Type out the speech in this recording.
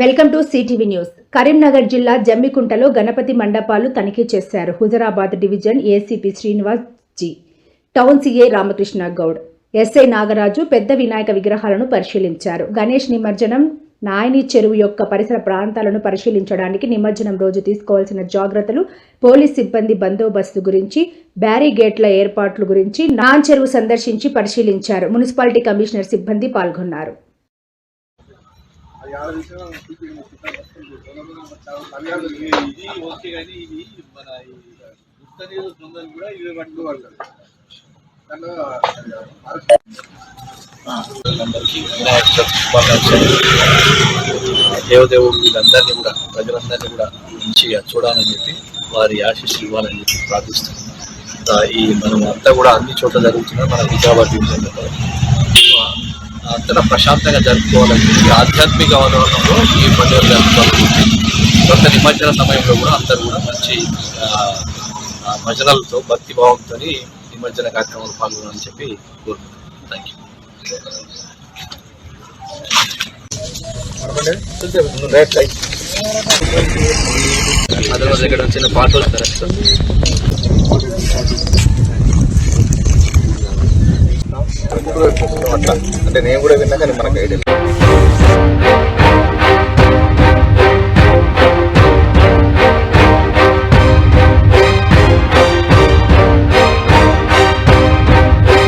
Welcome to CTV news. Karimnagar జిల్లా జమ్మికుంటలో గణపతి మండపాలు తనిఖీ చేశారు. Huzurabad division ACP Srinivas ji, town CA Ramakrishna Goud, SI Nagaraju పెద్ద వినాయక విగ్రహాలను పరిశీలించారు. గణేష్ నిమజ్జనం, నాయని చెరువు యొక్క పరిసర ప్రాంతాలను పరిశీలించడానికి నిమజ్జనం రోజు తీసుకోవాల్సిన జాగ్రత్తలు, పోలీస్ సిబ్బంది బందోబస్తు గురించి, బ్యారిగేట్ల ఏర్పాట్ల గురించి నాన్ చెరువు సందర్శించి పరిశీలించారు. మున్సిపాలిటీ కమిషనర్ సిబ్బంది పాల్గొన్నారు. దేవదేవుడు వీళ్ళందరినీ కూడా ప్రజలందరినీ కూడా మంచిగా చూడాలని చెప్పి వారి ఆశీస్సులు ఇవ్వాలని చెప్పి ప్రార్థిస్తున్నాం. ఈ మనం అంతా కూడా అన్ని చోట్ల జరుగుతున్నా మన హుజరాబాద్ డివిజన్లో అంతా ప్రశాంతంగా జరుపుకోవాలని చెప్పి ఆధ్యాత్మిక వాతావరణంలో ఈ పండుగలు జరుపుకోవాలని చెప్పి కొత్త నిమజ్జన సమయంలో కూడా అందరూ కూడా మంచి భజనలతో భక్తిభావంతో నిమజ్జన కార్యక్రమాలు పాల్గొనాలని చెప్పి కోరుకుంటున్నాను. Thank you. అదే ఇక్కడ చిన్న పాట వస్తారు అట్లా అంటే నేను కూడా విన్నా కానీ మనకు ఐడియా